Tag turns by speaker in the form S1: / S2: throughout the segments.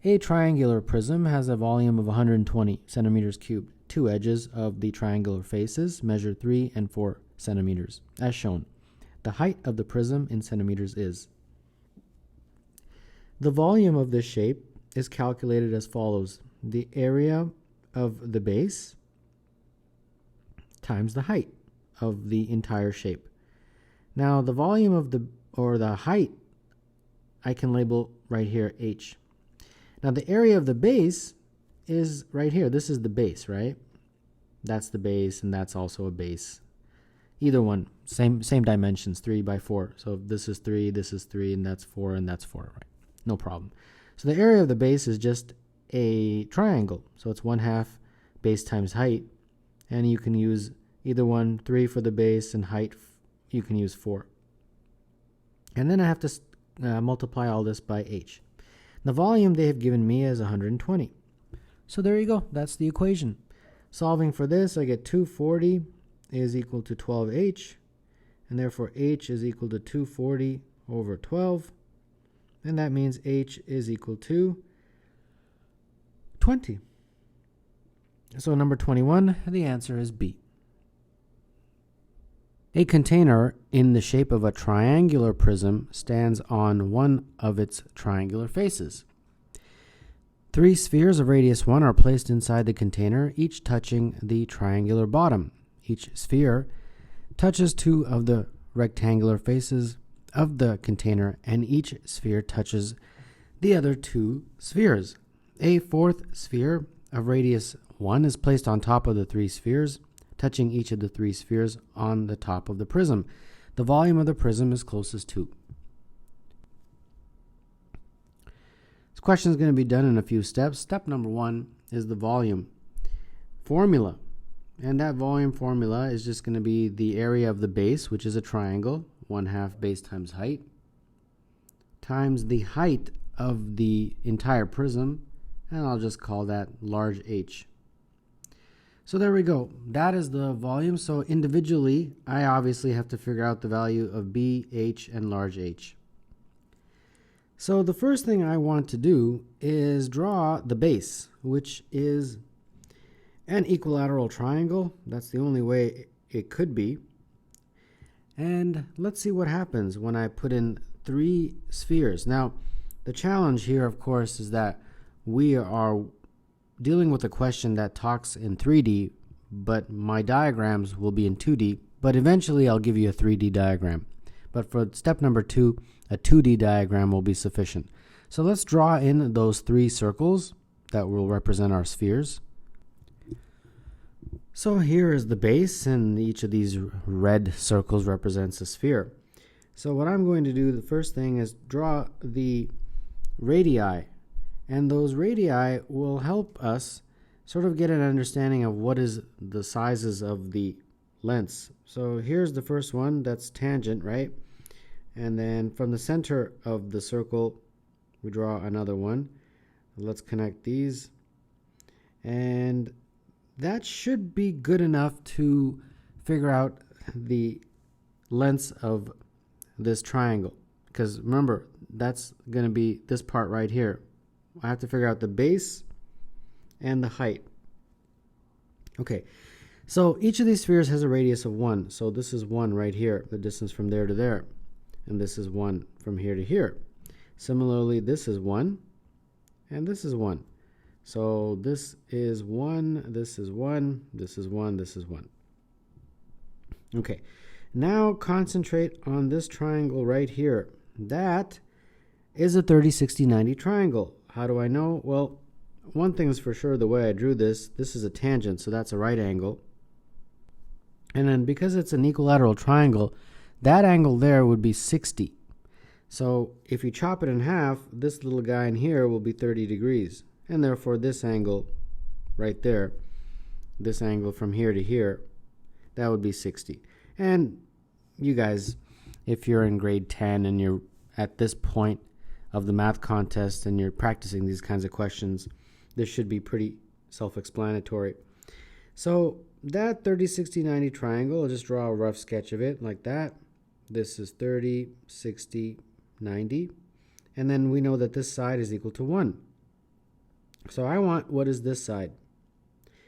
S1: A triangular prism has a volume of 120 centimeters cubed. Two edges of the triangular faces measure 3 and 4 centimeters, as shown. The height of the prism in centimeters is. The volume of this shape is calculated as follows. The area of the base times the height of the entire shape. Now the volume of the height I can label right here h. Now the area of the base is right here. This is the base, right? That's the base, and that's also a base. Either one, same dimensions, 3 by 4. So this is 3, and that's 4, and that's 4, right? No problem. So the area of the base is just a triangle. So it's 1/2 base times height, and you can use either one, 3 for the base, and height you can use 4. And then I have to multiply all this by h. The volume they have given me is 120. So there you go. That's the equation. Solving for this, I get 240 is equal to 12h, and therefore h is equal to 240 over 12, and that means h is equal to 20. So number 21, the answer is B. A container in the shape of a triangular prism stands on one of its triangular faces. 3 spheres of radius 1 are placed inside the container, each touching the triangular bottom. Each sphere touches 2 of the rectangular faces of the container, and each sphere touches the other 2 spheres. A 4th sphere of radius 1 is placed on top of the 3 spheres, touching each of the 3 spheres on the top of the prism. The volume of the prism is closest to. This question is going to be done in a few steps. Step number 1 is the volume formula. And that volume formula is just going to be the area of the base, which is a triangle, 1/2 base times height, times the height of the entire prism, and I'll just call that large H. So there we go. That is the volume. So individually, I obviously have to figure out the value of B, H, and large H. So the first thing I want to do is draw the base, which is an equilateral triangle. That's the only way it could be. And let's see what happens when I put in 3 spheres. Now, the challenge here, of course, is that we are dealing with a question that talks in 3D, but my diagrams will be in 2D, but eventually I'll give you a 3D diagram. But for step number 2, a 2D diagram will be sufficient. So let's draw in those 3 circles that will represent our spheres. So here is the base, and each of these red circles represents a sphere. So what I'm going to do, the first thing, is draw the radii. And those radii will help us sort of get an understanding of what is the sizes of the lengths. So here's the first one, that's tangent, right? And then from the center of the circle, we draw another one. Let's connect these. And that should be good enough to figure out the lengths of this triangle. Because remember, that's going to be this part right here. I have to figure out the base and the height. Okay, so each of these spheres has a radius of 1. So this is 1 right here, the distance from there to there. And this is 1 from here to here. Similarly, this is 1, and this is 1. So this is 1, this is 1, this is 1, this is 1. Okay, now concentrate on this triangle right here. That is a 30, 60, 90 triangle. How do I know? Well, one thing is for sure, the way I drew this is a tangent, so that's a right angle. And then because it's an equilateral triangle, that angle there would be 60. So if you chop it in half, this little guy in here will be 30 degrees. And therefore this angle right there, this angle from here to here, that would be 60. And you guys, if you're in grade 10 and you're at this point of the math contest and you're practicing these kinds of questions, this should be pretty self-explanatory. So that 30, 60, 90 triangle, I'll just draw a rough sketch of it like that. This is 30, 60, 90. And then we know that this side is equal to 1. So I want what is this side,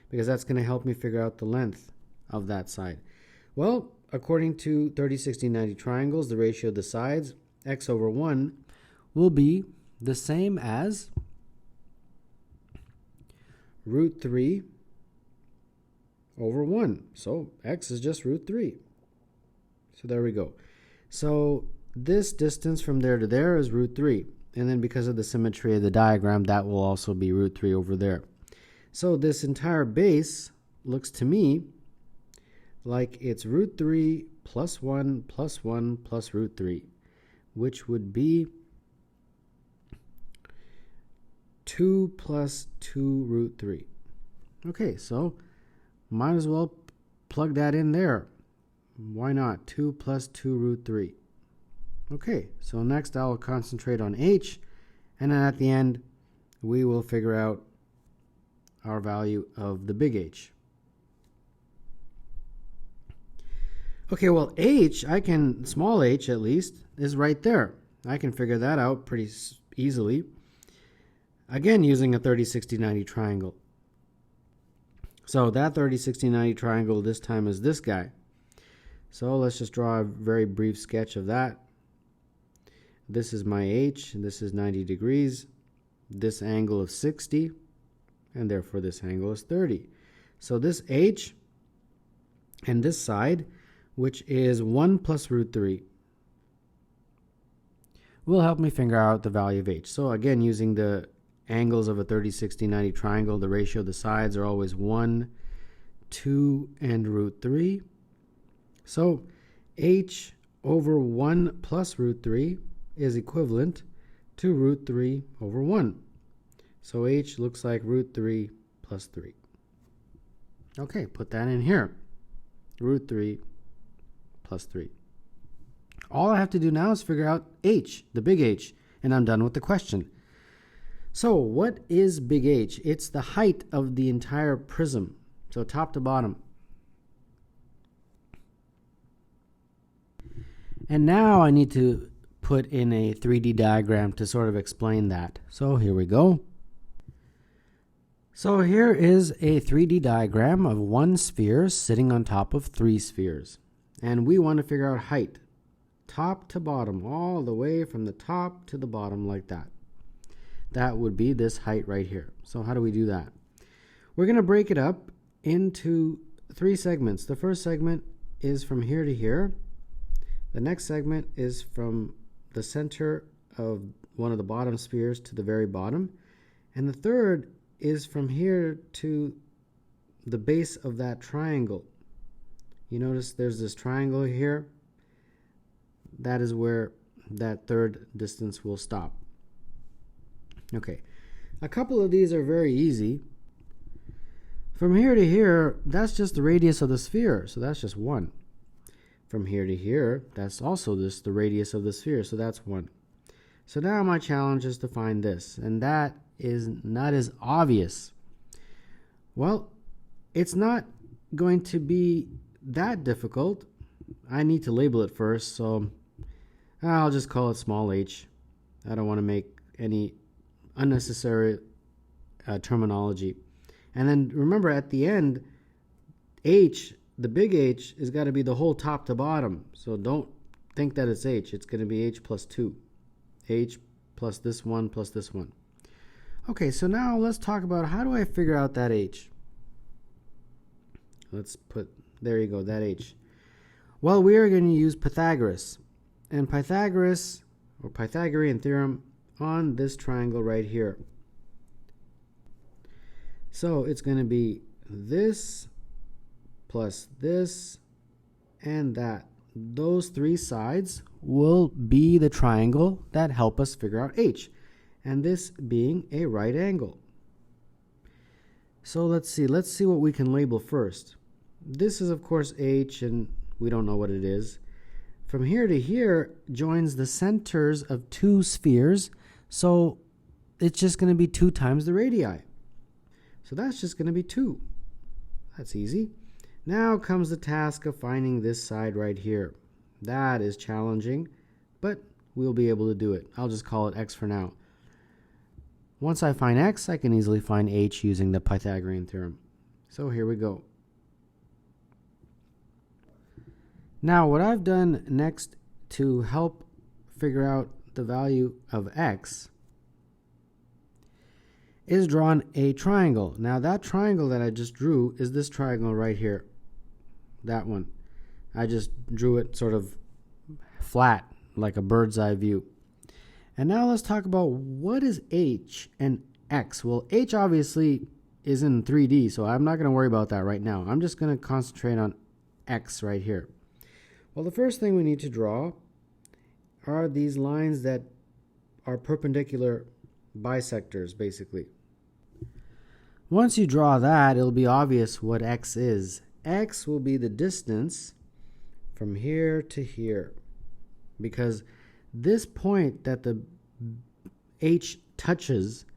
S1: because that's going to help me figure out the length of that side. Well, according to 30, 60, 90 triangles, the ratio of the sides, x over 1, will be the same as root 3 over 1. So x is just root 3. So there we go. So this distance from there to there is root 3. And then because of the symmetry of the diagram, that will also be root 3 over there. So this entire base looks to me like it's root 3 plus 1 plus 1 plus root 3, which would be 2 plus 2 root 3. Okay, so might as well plug that in there. Why not? 2 plus 2 root 3. Okay, so next I'll concentrate on h, and then at the end we will figure out our value of the big H. Okay, well h, small h at least, is right there. I can figure that out pretty easily. Again, using a 30, 60, 90 triangle. So that 30, 60, 90 triangle this time is this guy. So let's just draw a very brief sketch of that. This is my h, and this is 90 degrees. This angle is 60, and therefore this angle is 30. So this h and this side, which is 1 plus root 3, will help me figure out the value of h. So again, using the angles of a 30, 60, 90 triangle, the ratio of the sides are always 1, 2, and root 3. So h over 1 plus root 3 is equivalent to root 3 over 1. So h looks like root 3 plus 3. Okay, put that in here. Root 3 plus 3. All I have to do now is figure out h, the big H, and I'm done with the question. So what is big H? It's the height of the entire prism, so top to bottom. And now I need to put in a 3D diagram to sort of explain that. So here we go. So here is a 3D diagram of one sphere sitting on top of 3 spheres. And we want to figure out height, top to bottom, all the way from the top to the bottom like that. That would be this height right here. So how do we do that? We're going to break it up into 3 segments. The first segment is from here to here. The next segment is from the center of one of the bottom spheres to the very bottom. And the third is from here to the base of that triangle. You notice there's this triangle here. That is where that third distance will stop. Okay, a couple of these are very easy. From here to here, that's just the radius of the sphere, so that's just 1. From here to here, that's also the radius of the sphere, so that's 1. So now my challenge is to find this, and that is not as obvious. Well, it's not going to be that difficult. I need to label it first, so I'll just call it small h. I don't want to make any unnecessary terminology. And then remember at the end, h, the big H, is got to be the whole top to bottom. So don't think that it's h. It's going to be h plus 2. H plus this one plus this one. Okay, so now let's talk about how do I figure out that h. Let's put, there you go, that h. Well, we are going to use Pythagoras. And Pythagoras, or Pythagorean theorem, on this triangle right here. So it's going to be this plus this and that. Those 3 sides will be the triangle that help us figure out h, and this being a right angle. So let's see what we can label first. This is of course h, and we don't know what it is. From here to here joins the centers of 2 spheres, so it's just going to be 2 times the radii. So that's just going to be 2. That's easy. Now comes the task of finding this side right here. That is challenging, but we'll be able to do it. I'll just call it x for now. once I find x, I can easily find h using the Pythagorean theorem. So here we go. Now what I've done next to help figure out the value of x is drawn a triangle. Now that triangle that I just drew is this triangle right here. That one. I just drew it sort of flat, like a bird's eye view. And now let's talk about what is h and x. Well, h obviously is in 3D, so I'm not going to worry about that right now. I'm just going to concentrate on x right here. Well, the first thing we need to draw are these lines that are perpendicular bisectors, basically. Once you draw that, it'll be obvious what x is. X will be the distance from here to here, because this point that the h touches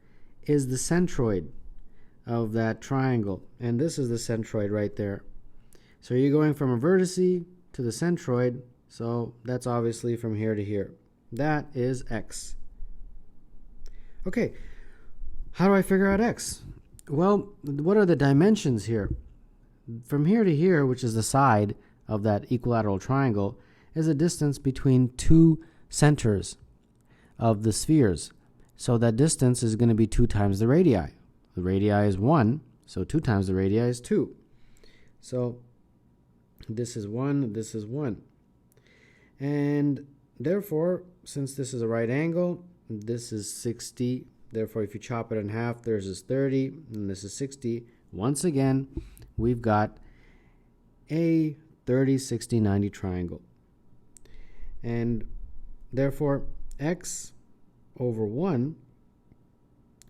S1: is the centroid of that triangle, and this is the centroid right there. So you're going from a vertice to the centroid, so that's obviously from here to here. That is x. Okay, how do I figure out x? Well, what are the dimensions here? From here to here, which is the side of that equilateral triangle, is a distance between two centers of the spheres. So that distance is going to be 2 times the radii. The radii is 1, so 2 times the radii is 2. So this is 1, this is 1. And therefore, since this is a right angle, this is 60. Therefore, if you chop it in half, there's this 30, and this is 60. Once again, we've got a 30, 60, 90 triangle. And therefore, x over 1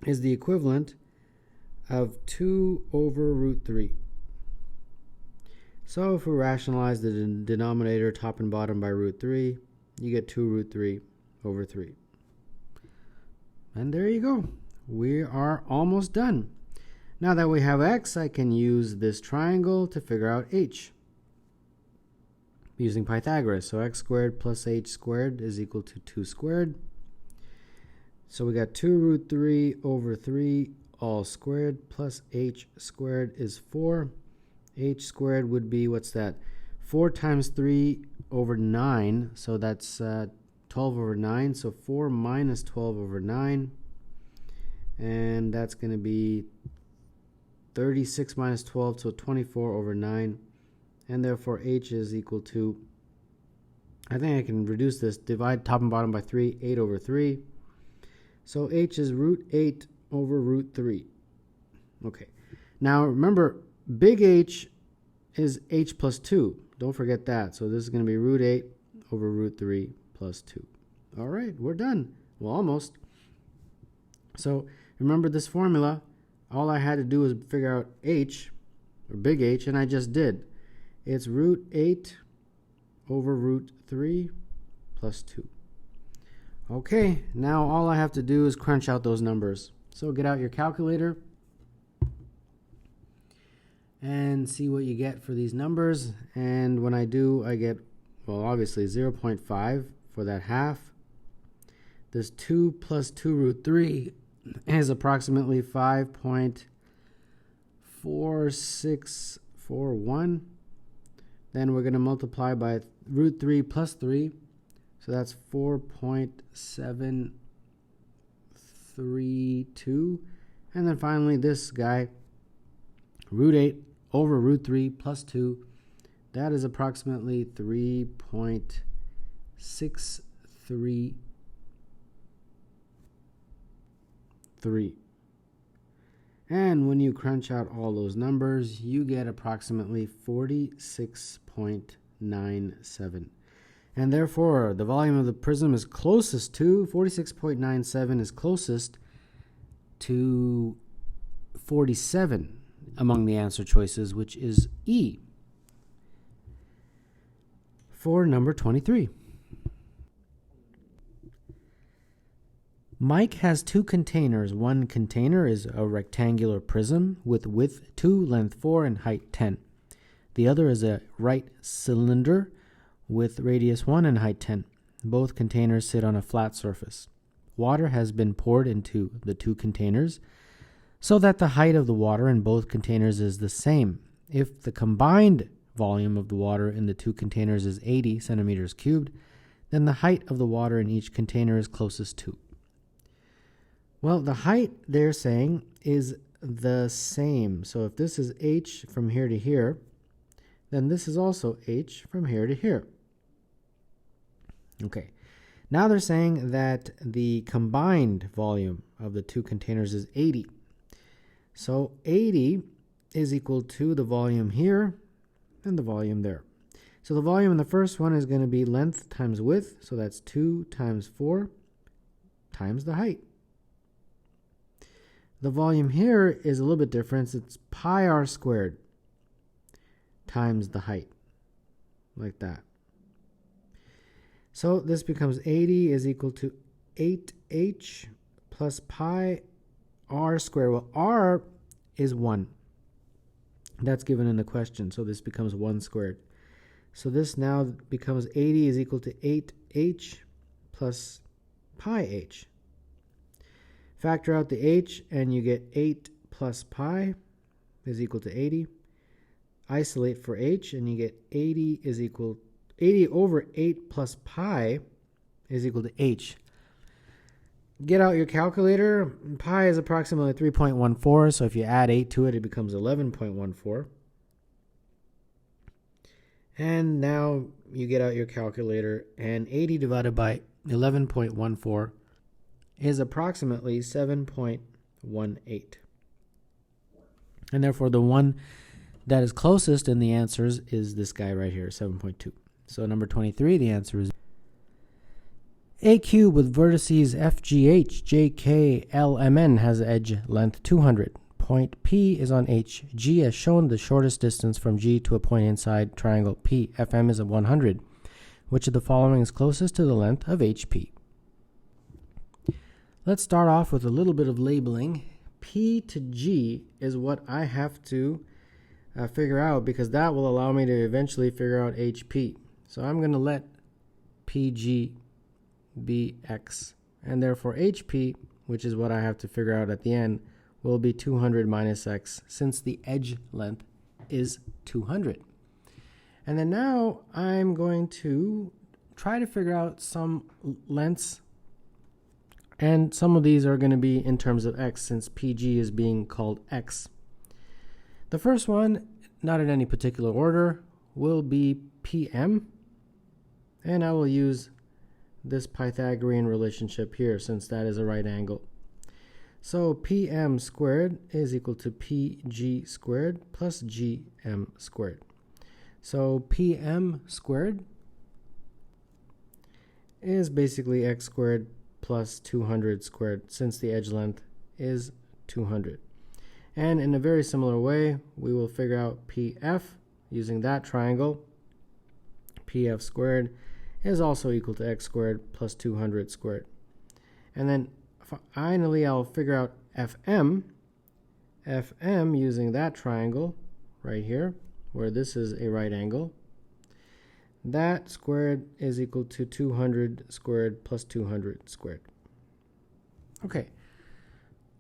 S1: is the equivalent of 2 over root 3. So if we rationalize the denominator top and bottom by root 3, you get 2 root 3 over 3. And there you go. We are almost done. Now that we have x, I can use this triangle to figure out h using Pythagoras. So x squared plus h squared is equal to 2 squared. So we got 2 root 3 over 3 all squared plus h squared is 4. H squared would be, what's that? 4 times 3 over 9. So that's 12 over 9. So 4 minus 12 over 9. And that's going to be 36 minus 12, so 24 over 9. And therefore h is equal to, I think I can reduce this, divide top and bottom by 3, 8 over 3. So h is root 8 over root 3. Okay. Now remember, big H is h plus 2. Don't forget that. So this is going to be root 8 over root 3 plus 2. All right, we're done. Well, almost. So remember this formula. All I had to do was figure out h, or big H, and I just did. It's root 8 over root 3 plus 2. Okay, now all I have to do is crunch out those numbers. So get out your calculator and see what you get for these numbers. And when I do, I get, well, obviously 0.5 for that half. This 2 plus 2 root 3 is approximately 5.4641. Then we're going to multiply by root 3 plus 3. So that's 4.732. And then finally this guy, root 8 over root 3 plus 2. That is approximately 3.633. And when you crunch out all those numbers, you get approximately 46.97. And therefore, the volume of the prism is closest to, 46.97 is closest to 47 among the answer choices, which is E for number 23. Mike has 2 containers. One container is a rectangular prism with width 2, length 4, and height 10. The other is a right cylinder with radius 1 and height 10. Both containers sit on a flat surface. water has been poured into the two containers so that the height of the water in both containers is the same. If the combined volume of the water in the two containers is 80 centimeters cubed, then the height of the water in each container is closest to. Well, the height they're saying is the same. So if this is h from here to here, then this is also h from here to here. Okay. Now they're saying that the combined volume of the two containers is 80. So 80 is equal to the volume here and the volume there. So the volume in the first one is going to be length times width. So that's 2 times 4 times the height. The volume here is a little bit different. It's pi r squared times the height, like that. So this becomes 80 is equal to 8h plus pi r squared. Well, r is 1. That's given in the question, so this becomes 1 squared. So this now becomes 80 is equal to 8h plus pi h. Factor out the h and you get 8 plus pi is equal to 80. Isolate for h and you get 80 is equal 80 over 8 plus pi is equal to h. Get out your calculator. Pi is approximately 3.14, so if you add 8 to it, it becomes 11.14. And now you get out your calculator, and 80 divided by 11.14 is approximately 7.18. And therefore, the one that is closest in the answers is this guy right here, 7.2. So number 23, the answer is a cube with vertices FGH, JK, LMN has edge length 200. Point P is on H. G as shown the shortest distance from G to a point inside triangle P. FM is at 100. Which of the following is closest to the length of HP? Let's start off with a little bit of labeling. P to G is what I have to figure out, because that will allow me to eventually figure out HP. So I'm going to let PG be X, and therefore HP, which is what I have to figure out at the end, will be 200 minus X, since the edge length is 200. And then now I'm going to try to figure out some lengths, and some of these are going to be in terms of X, since PG is being called X. The first one, not in any particular order, will be PM, and I will use this Pythagorean relationship here, since that is a right angle. So PM squared is equal to PG squared plus GM squared. So PM squared is basically X squared plus 200 squared, since the edge length is 200. And in a very similar way, we will figure out PF using that triangle. PF squared is also equal to X squared plus 200 squared. And then finally, I'll figure out FM. FM using that triangle right here, where this is a right angle. That squared is equal to 200 squared plus 200 squared. Okay,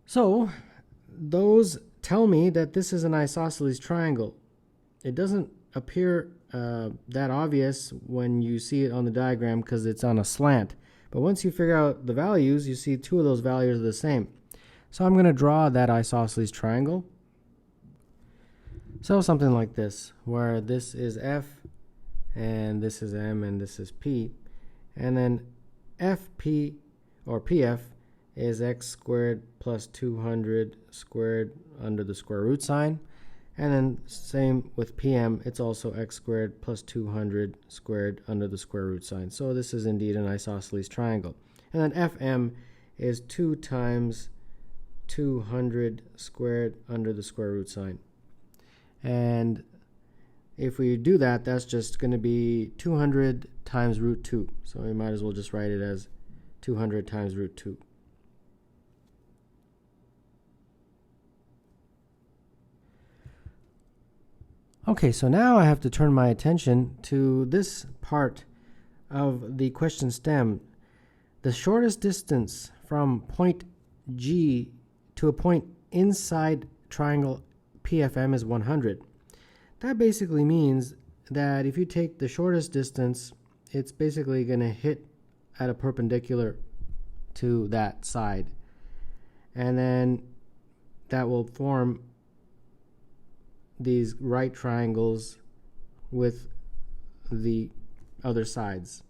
S1: so those tell me that this is an isosceles triangle. It doesn't appear that obvious when you see it on the diagram because it's on a slant. But once you figure out the values, you see two of those values are the same. So I'm going to draw that isosceles triangle. So something like this, where this is F, and this is M, and this is P. And then FP, or PF, is X squared plus 200 squared under the square root sign. And then same with PM, it's also X squared plus 200 squared under the square root sign. So this is indeed an isosceles triangle. And then FM is 2 times 200 squared under the square root sign. And if we do that, that's just going to be 200 times root 2. So we might as well just write it as 200 times root 2. Okay, so now I have to turn my attention to this part of the question stem. The shortest distance from point G to a point inside triangle PFM is 100. That basically means that if you take the shortest distance, it's basically going to hit at a perpendicular to that side. And then that will form these right triangles with the other sides.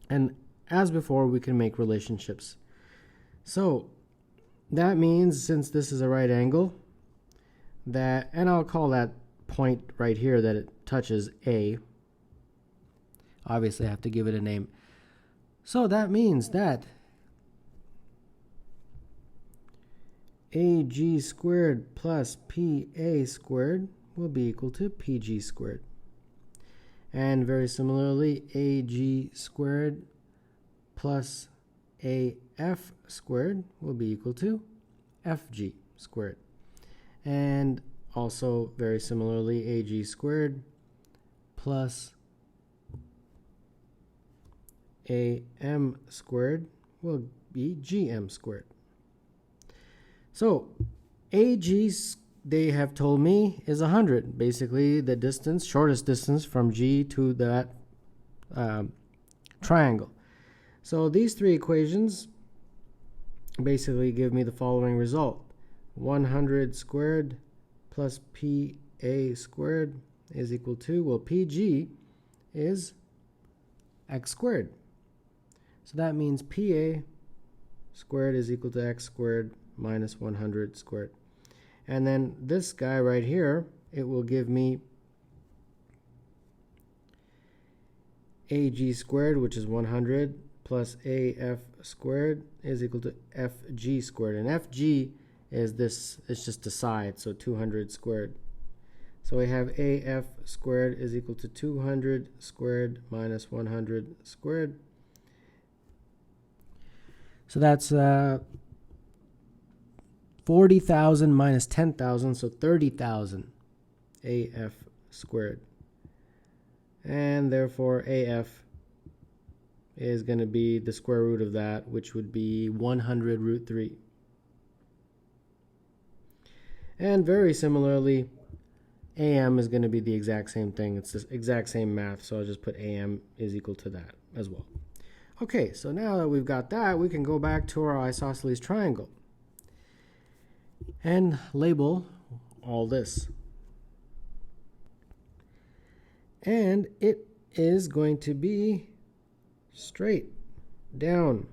S1: And as before, we can make relationships. So that means, since this is a right angle, that, and I'll call that point right here that it touches A. Obviously, I have to give it a name. So that means that AG squared plus PA squared will be equal to PG squared. And very similarly, AG squared plus AF squared will be equal to FG squared. And also, very similarly, AG squared plus AM squared will be GM squared. So, AG, they have told me, is 100. Basically, the distance, shortest distance from G to that triangle. So, these three equations basically give me the following result. 100 squared plus PA squared is equal to, well, PG is x squared. So that means PA squared is equal to x squared minus 100 squared. And then this guy right here, it will give me AG squared, which is 100, plus AF squared is equal to FG squared. And FG is this, it's just a side, so 200 squared. So we have AF squared is equal to 200 squared minus 100 squared. So that's 40,000 minus 10,000, so 30,000 AF squared. And therefore AF is going to be the square root of that, which would be 100 root 3. And very similarly, AM is going to be the exact same thing. It's the exact same math, so I'll just put AM is equal to that as well. Okay, so now that we've got that, we can go back to our isosceles triangle and label all this. And it is going to be straight down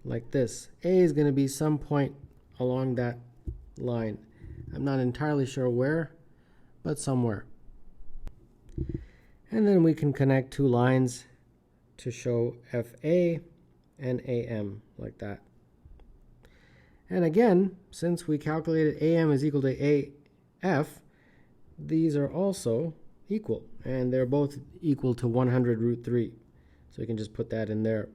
S1: like this. A is going to be some point along that line. I'm not entirely sure where, but somewhere. And then we can connect two lines to show FA and AM like that. And again, since we calculated AM is equal to AF, these are also equal, and they're both equal to 100 root 3. So you can just put that in there.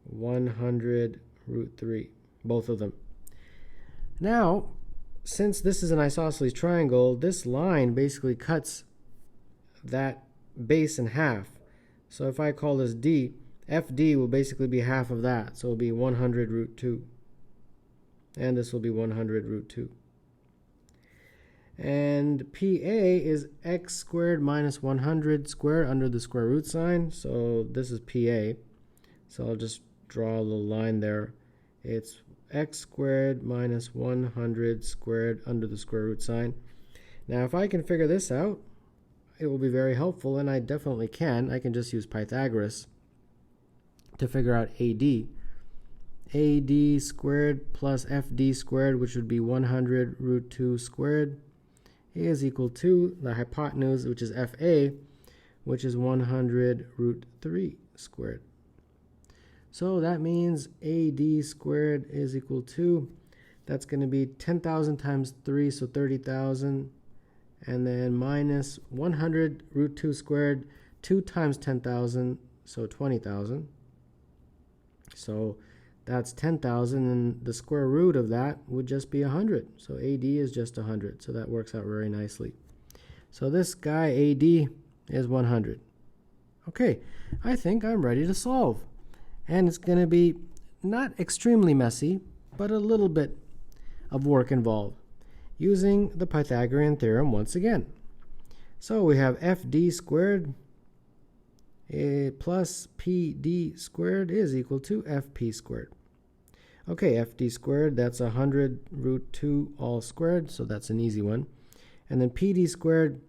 S1: 100 root 3, both of them. Now, since this is an isosceles triangle, this line basically cuts that base in half. So if I call this D, FD will basically be half of that. So it'll be 100 root 2. And this will be 100 root 2. And PA is x squared minus 100 squared under the square root sign. So this is PA. So I'll just draw a little line there. It's x squared minus 100 squared under the square root sign. Now if I can figure this out, it will be very helpful, and I definitely can. I can just use Pythagoras to figure out AD. AD squared plus FD squared, which would be 100 root 2 squared, is equal to the hypotenuse, which is FA, which is 100 root 3 squared. So that means AD squared is equal to, that's going to be 10,000 times 3, so 30,000. And then minus 100 root 2 squared, 2 times 10,000, so 20,000. So that's 10,000, and the square root of that would just be 100. So AD is just 100, so that works out very nicely. So this guy AD is 100. Okay, I think I'm ready to solve. And it's going to be not extremely messy, but a little bit of work involved, using the Pythagorean theorem once again. So we have FD squared plus PD squared is equal to FP squared. Okay, FD squared, that's 100 root 2 all squared, so that's an easy one. And then PD squared,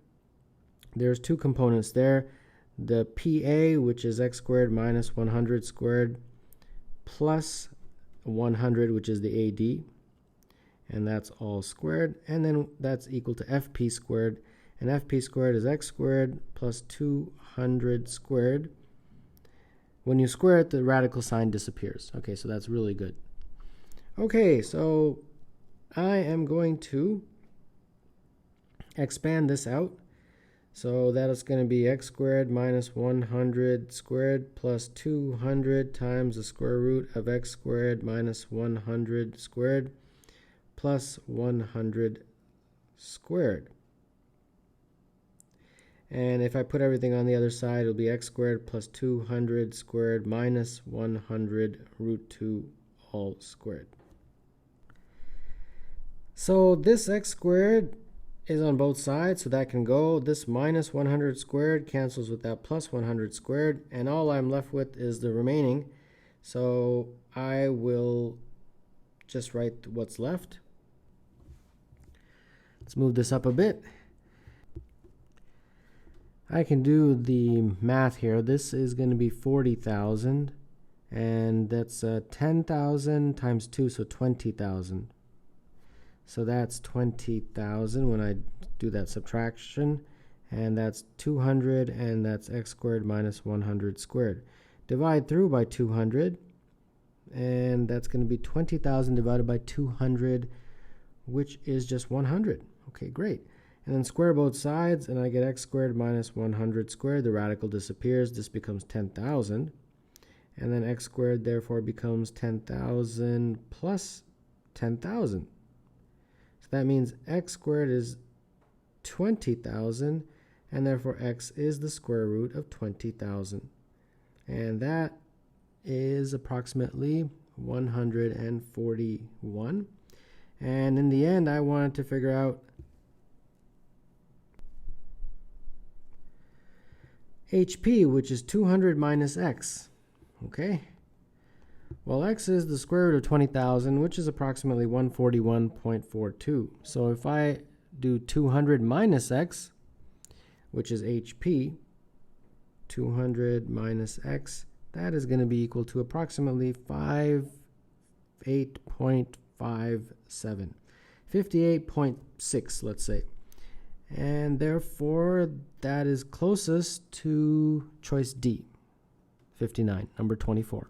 S1: there's two components there. The PA, which is x squared minus 100 squared, plus 100, which is the AD, and that's all squared. And then that's equal to FP squared, and FP squared is x squared plus 200 squared. When you square it, the radical sign disappears. Okay, so that's really good. Okay, so I am going to expand this out. So that is going to be x squared minus 100 squared plus 200 times the square root of x squared minus 100 squared plus 100 squared. And if I put everything on the other side, it'll be x squared plus 200 squared minus 100 root 2 all squared. So this x squared is on both sides, so that can go. This minus 100 squared cancels with that plus 100 squared, and all I'm left with is the remaining. So I will just write what's left. Let's move this up a bit. I can do the math here. This is going to be 40,000, and that's 10,000 times 2, so 20,000. So that's 20,000 when I do that subtraction, and that's 200, and that's x squared minus 100 squared. Divide through by 200, and that's going to be 20,000 divided by 200, which is just 100. Okay, great. And then square both sides, and I get x squared minus 100 squared. The radical disappears. This becomes 10,000. And then x squared, therefore, becomes 10,000 plus 10,000. So that means x squared is 20,000, and therefore x is the square root of 20,000. And that is approximately 141. And in the end, I wanted to figure out HP, which is 200 minus x. Okay? Well, x is the square root of 20,000, which is approximately 141.42. So if I do 200 minus x, which is HP, 200 minus x, that is going to be equal to approximately 58.57. 58.6, let's say. And therefore, that is closest to choice D, 59, number 24.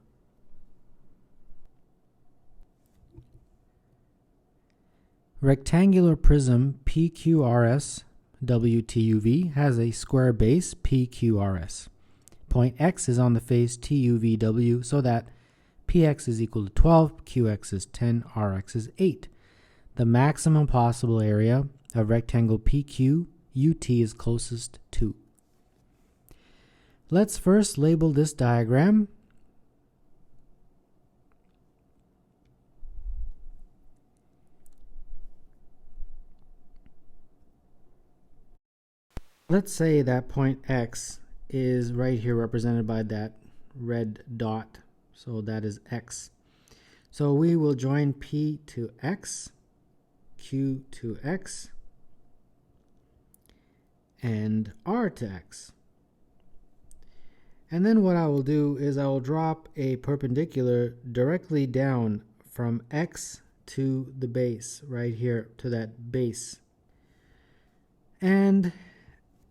S1: Rectangular prism PQRS WTUV has a square base PQRS. Point X is on the face TUVW, so that PX is equal to 12, QX is 10, RX is 8. The maximum possible area of rectangle PQ UT is closest to. Let's first label this diagram. Let's say that point X is right here represented by that red dot. So that is X. So we will join P to X, Q to X, and R to X. And then what I will do is I will drop a perpendicular directly down from X to the base, right here to that base. And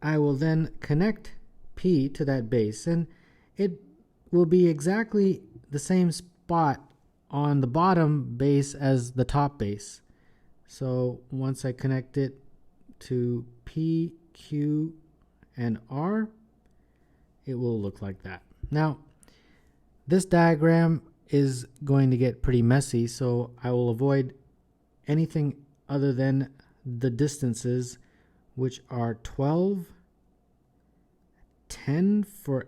S1: I will then connect P to that base, and it will be exactly the same spot on the bottom base as the top base. So once I connect it to P, Q, and R, it will look like that. Now, this diagram is going to get pretty messy, so I will avoid anything other than the distances, which are 12, 10 for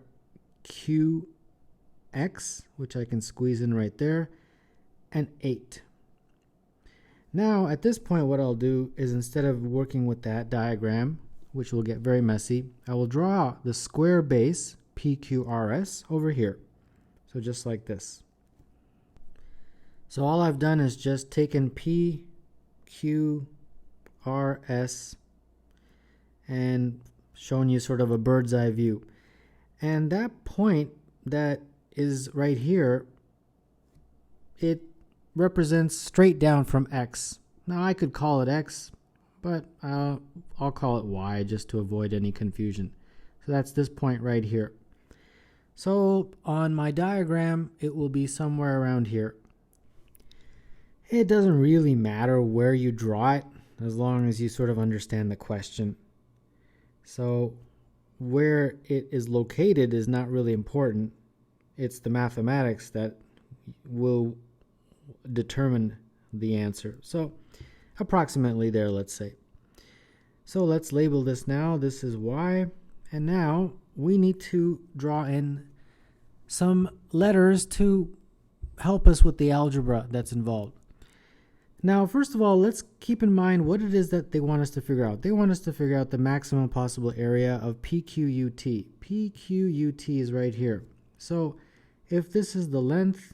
S1: Q x, which I can squeeze in right there, and 8. Now, at this point, what I'll do is, instead of working with that diagram, which will get very messy, I will draw the square base, PQRS, over here. So just like this. So all I've done is just taken PQRS and shown you sort of a bird's eye view. And that point that is right here, it represents straight down from X. Now I could call it X, but I'll call it Y just to avoid any confusion. So that's this point right here. So on my diagram, it will be somewhere around here. It doesn't really matter where you draw it, as long as you sort of understand the question. So where it is located is not really important. It's the mathematics that will determine the answer. So approximately there, let's say. So let's label this now. This is Y. And now we need to draw in some letters to help us with the algebra that's involved. Now, first of all, let's keep in mind what it is that they want us to figure out. They want us to figure out the maximum possible area of PQUT. PQUT is right here. So if this is the length,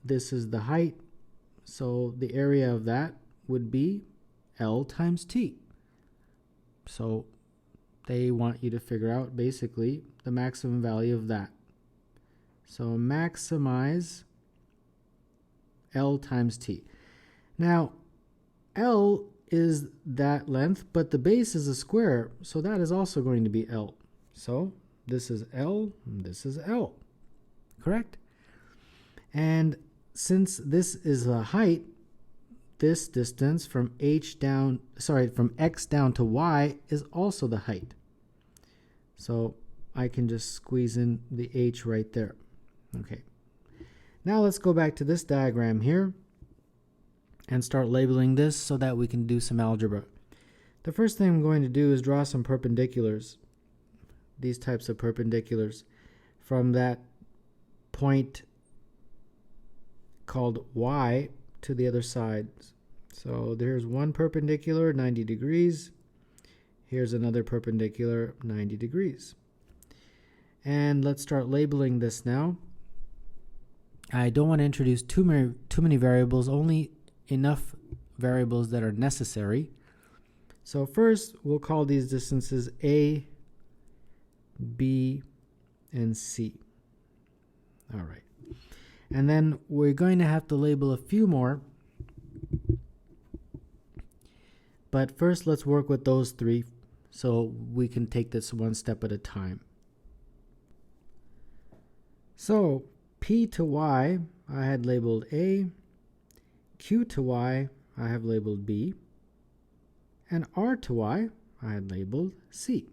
S1: this is the height, so the area of that would be L times T. So they want you to figure out basically the maximum value of that. So maximize L times T. Now, L is that length, but the base is a square, so that is also going to be L. So this is L, and this is L, correct? And since this is a height, this distance from from X down to Y is also the height. So I can just squeeze in the H right there. Okay. Now let's go back to this diagram here and start labeling this so that we can do some algebra. The first thing I'm going to do is draw some perpendiculars, these types of perpendiculars, from that point called Y to the other side. So there's one perpendicular, 90 degrees. Here's another perpendicular, 90 degrees. And let's start labeling this now. I don't want to introduce too many variables, only enough variables that are necessary. So first, we'll call these distances A, B, and C. All right. And then we're going to have to label a few more. But first, let's work with those three so we can take this one step at a time. So P to Y, I had labeled A. Q to Y, I have labeled B. And R to Y, I had labeled C.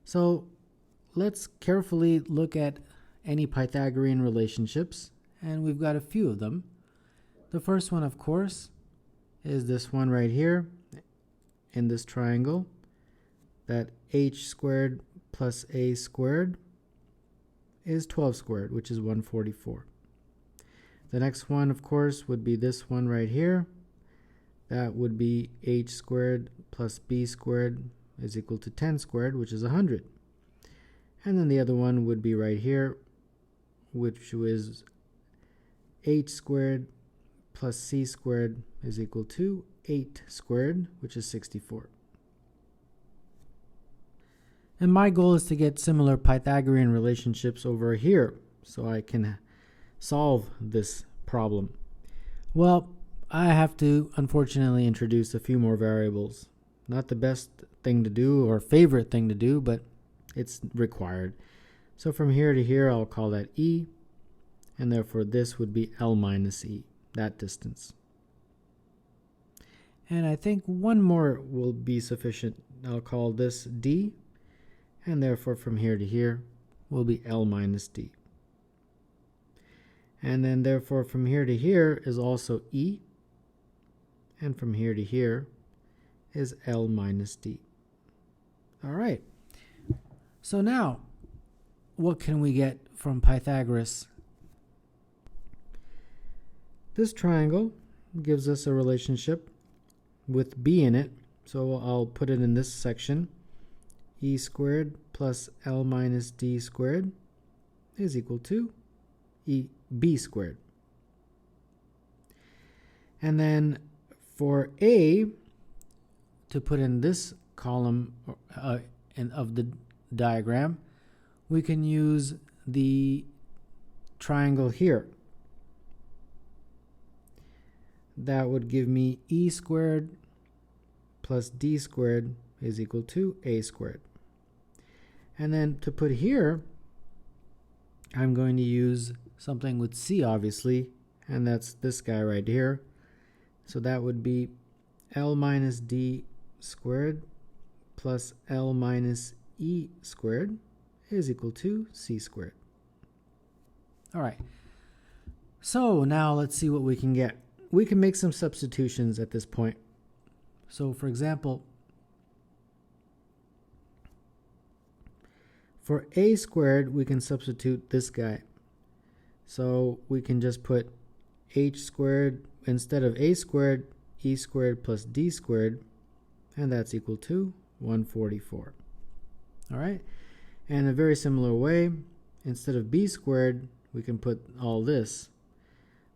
S1: So let's carefully look at any Pythagorean relationships, and we've got a few of them. The first one, of course, is this one right here in this triangle, that h squared plus a squared is 12 squared, which is 144. The next one, of course, would be this one right here. That would be h squared plus b squared is equal to 10 squared, which is 100. And then the other one would be right here, which is h squared plus c squared is equal to 8 squared, which is 64. And my goal is to get similar Pythagorean relationships over here so I can solve this problem. Well, I have to unfortunately introduce a few more variables. Not the best thing to do or favorite thing to do, but it's required. So from here to here, I'll call that E, and therefore this would be L minus E, that distance. And I think one more will be sufficient. I'll call this D, and therefore from here to here will be L minus D. And then therefore from here to here is also E, and from here to here is L minus D. All right. So now, what can we get from Pythagoras? This triangle gives us a relationship with b in it, so I'll put it in this section. E squared plus L minus D squared is equal to b squared. And then for A, to put in this column of the diagram, we can use the triangle here. That would give me E squared plus D squared is equal to A squared. And then to put here, I'm going to use something with C, obviously, and that's this guy right here. So that would be L minus D squared plus L minus E squared is equal to C squared. All right. So now let's see what we can get. We can make some substitutions at this point. So for example, for A squared, we can substitute this guy. So we can just put H squared instead of A squared, E squared plus D squared, and that's equal to 144. All right. And in a very similar way, instead of B squared, we can put all this.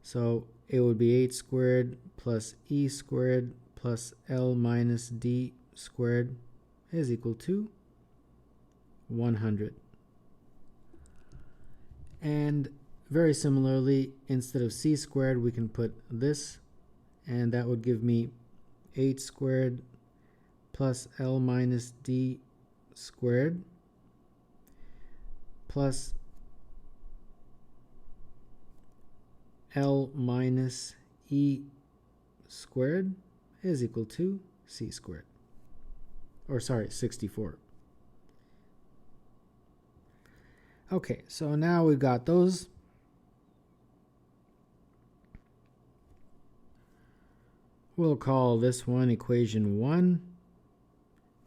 S1: So it would be H squared plus E squared plus L minus D squared is equal to 100. And very similarly, instead of C squared, we can put this, and that would give me H squared plus L minus D squared plus L minus E squared is equal to C squared. Or sorry, 64. Okay, so now we've got those. We'll call this one equation 1.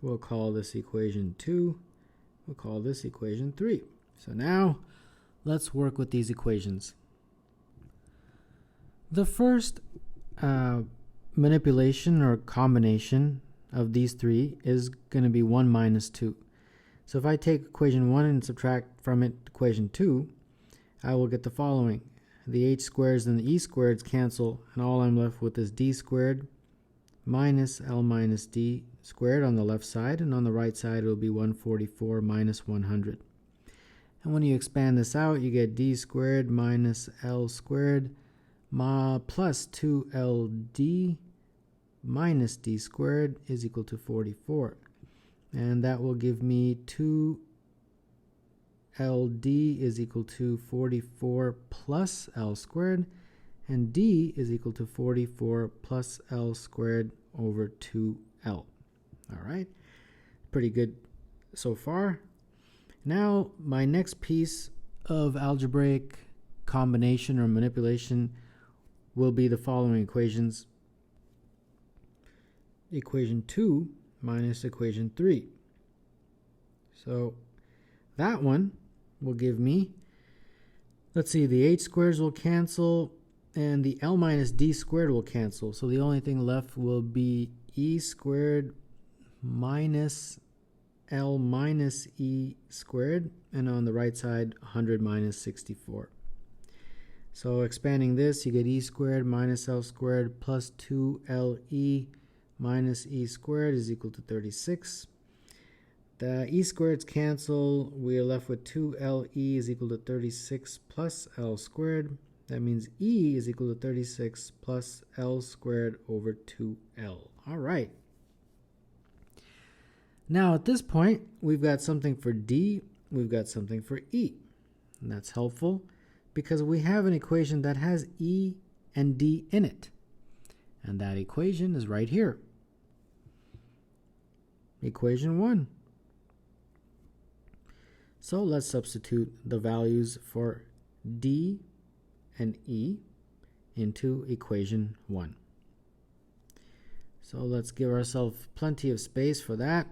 S1: We'll call this equation 2. We'll call this equation 3. So now let's work with these equations. The first manipulation or combination of these three is going to be 1 minus 2. So if I take equation 1 and subtract from it equation 2, I will get the following. The h squares and the e squareds cancel, and all I'm left with is d squared minus L minus D squared on the left side, and on the right side it will be 144 minus 100. And when you expand this out, you get d squared minus L squared plus 2LD minus D squared is equal to 44. And that will give me 2LD is equal to 44 plus L squared, and D is equal to 44 plus L squared over 2L. All right, pretty good so far. Now, my next piece of algebraic combination or manipulation will be the following equations. Equation 2 minus equation 3. So that one will give me, let's see, the h squares will cancel and the L minus D squared will cancel. So the only thing left will be E squared minus L minus E squared, and on the right side 100 minus 64. So expanding this, you get E squared minus L squared plus 2LE minus E squared is equal to 36. The E squareds cancel. We are left with 2LE is equal to 36 plus L squared. That means E is equal to 36 plus L squared over 2L. All right. Now at this point, we've got something for D, we've got something for E. And that's helpful because we have an equation that has E and D in it. And that equation is right here. Equation 1. So let's substitute the values for D and E into equation 1. So let's give ourselves plenty of space for that.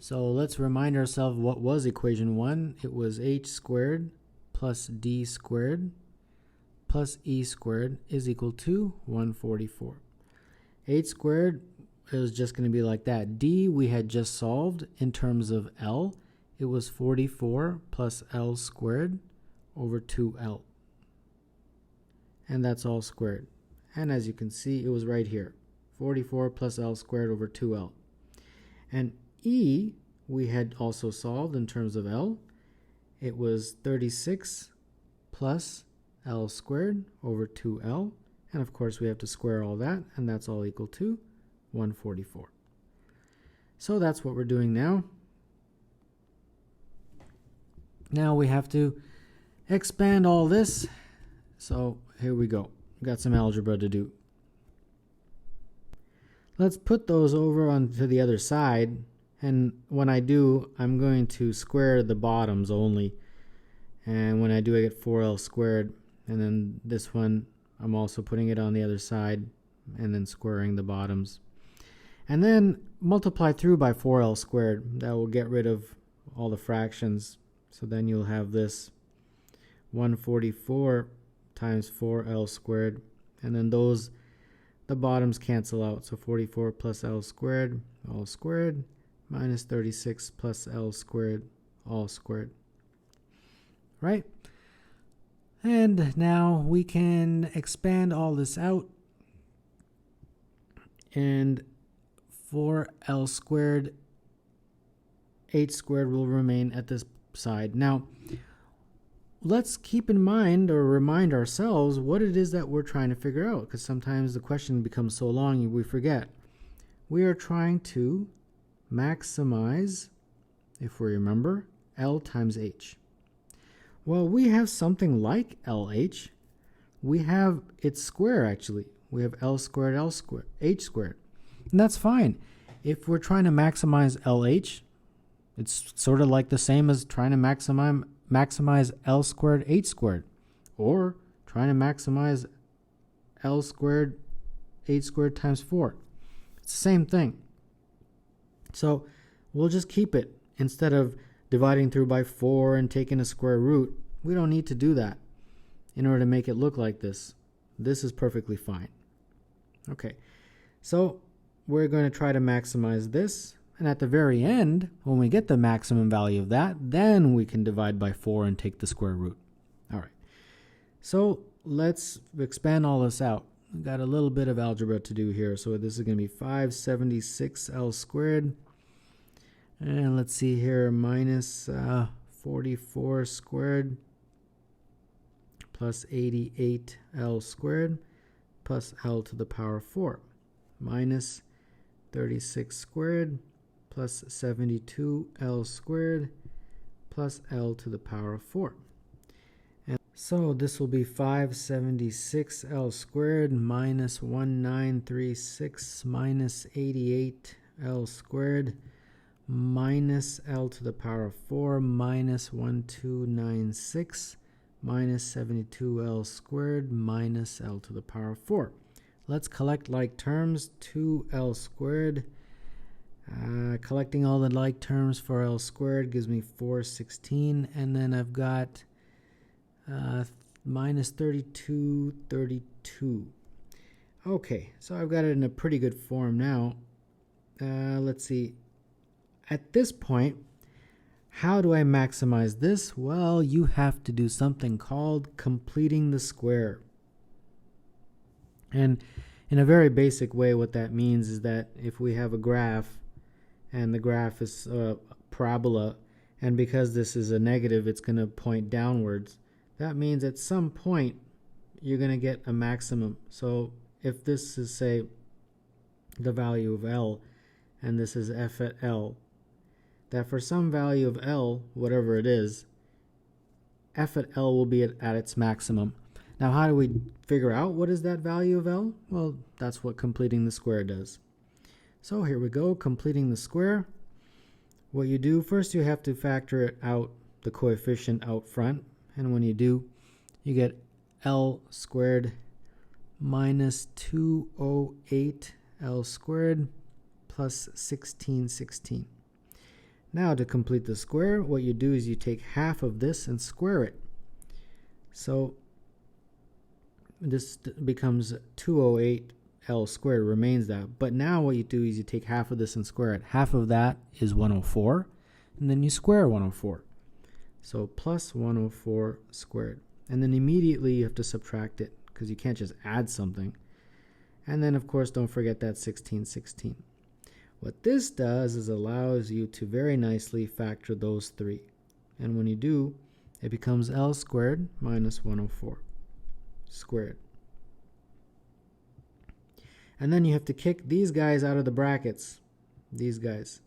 S1: So let's remind ourselves what was equation 1. It was h squared plus d squared plus e squared is equal to 144. H squared is just going to be like that. D we had just solved in terms of L. It was 44 plus L squared over 2L. And that's all squared. And as you can see, it was right here. 44 plus L squared over 2L. And E we had also solved in terms of L. It was 36 plus L squared over 2L. And of course we have to square all that, and that's all equal to 144. So that's what we're doing now. Now we have to expand all this. So here we go. We've got some algebra to do. Let's put those over onto the other side. And when I do, I'm going to square the bottoms only. And when I do, I get 4L squared. And then this one, I'm also putting it on the other side and then squaring the bottoms. And then multiply through by 4L squared. That will get rid of all the fractions. So then you'll have this 144 times 4L squared. And then the bottoms cancel out. So 44 plus L squared, all squared, minus 36 plus L squared, all squared. Right? And now we can expand all this out. And 4L squared, H squared will remain at this side. Now, let's keep in mind or remind ourselves what it is that we're trying to figure out, because sometimes the question becomes so long we forget. We are trying to maximize, if we remember, L times H. Well, we have something like LH. We have its square, actually. We have L squared, L squared, H squared. And that's fine. If we're trying to maximize LH, it's sort of like the same as trying to maximize L squared, H squared. Or trying to maximize L squared, H squared times 4. It's the same thing. So we'll just keep it. Instead of dividing through by 4 and taking a square root, we don't need to do that in order to make it look like this. This is perfectly fine. Okay, so we're going to try to maximize this. And at the very end, when we get the maximum value of that, then we can divide by 4 and take the square root. All right, so let's expand all this out. We've got a little bit of algebra to do here. So this is going to be 576 L squared. And let's see here, minus 44 squared plus 88 L squared plus L to the power 4 minus 36 squared plus 72 L squared plus L to the power of 4. And so this will be 576 L squared minus 1936 minus 88 L squared minus L to the power of 4 minus 1296 minus 72L squared minus L to the power of 4. Let's collect like terms. 2L squared. Collecting all the like terms for L squared gives me 416. And then I've got minus 32. Okay, so I've got it in a pretty good form now. Let's see. At this point, how do I maximize this? Well, you have to do something called completing the square. And in a very basic way, what that means is that if we have a graph, and the graph is a parabola, and because this is a negative, it's going to point downwards. That means at some point, you're going to get a maximum. So if this is, say, the value of L, and this is f at L, that for some value of L, whatever it is, f at L will be at its maximum. Now, how do we figure out what is that value of L? Well, that's what completing the square does. So here we go, completing the square. What you do, first you have to factor it out, the coefficient out front. And when you do, you get L squared minus 208 L squared plus 1616. Now to complete the square, what you do is you take half of this and square it. So this becomes 208 L squared, remains that. But now what you do is you take half of this and square it. Half of that is 104, and then you square 104. So plus 104 squared. And then immediately you have to subtract it, because you can't just add something. And then, of course, don't forget that 1616. What this does is allows you to very nicely factor those three. And when you do, it becomes L squared minus 104 squared. And then you have to kick these guys out of the brackets, these guys.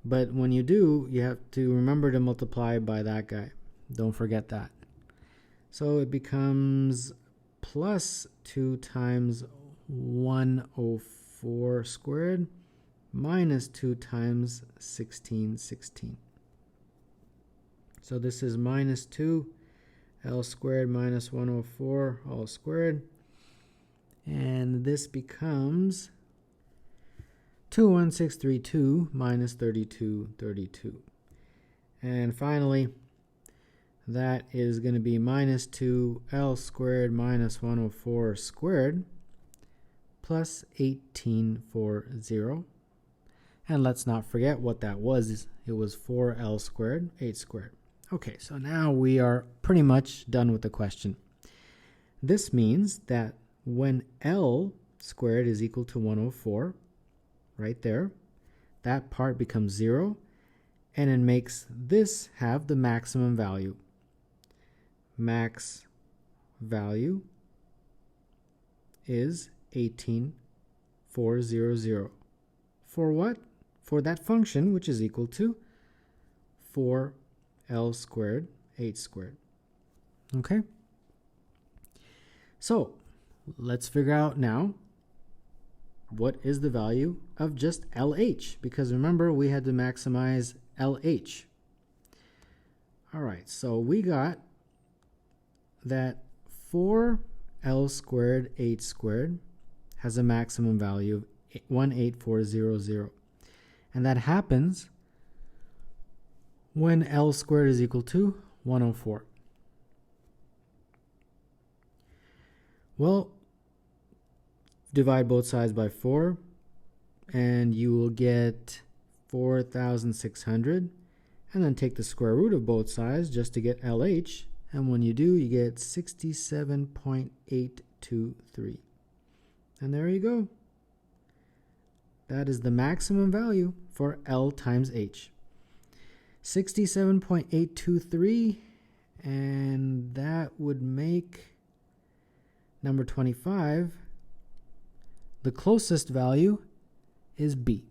S1: But when you do, you have to remember to multiply by that guy. Don't forget that. So it becomes plus 2 times 104 squared minus 2 times 1616. So this is minus 2 L squared minus 104 all squared. And this becomes 21632 minus 3232. And finally, that is going to be minus 2 L squared minus 104 squared plus 1840. And let's not forget what that was. It was 4L squared, 8 squared. Okay, so now we are pretty much done with the question. This means that when L squared is equal to 104, right there, that part becomes 0, and it makes this have the maximum value. Max value is 18400. For what? For that function, which is equal to 4L squared, 8 squared. Okay? So, let's figure out now what is the value of just LH, because remember we had to maximize LH. All right, so we got that 4L squared 8 squared has a maximum value of 18400, and that happens when L squared is equal to 104. Well, divide both sides by 4, and you will get 4,600, and then take the square root of both sides just to get LH, and when you do, you get 67.823. And there you go. That is the maximum value for L times H. 67.823, and that would make number 25. The closest value is B.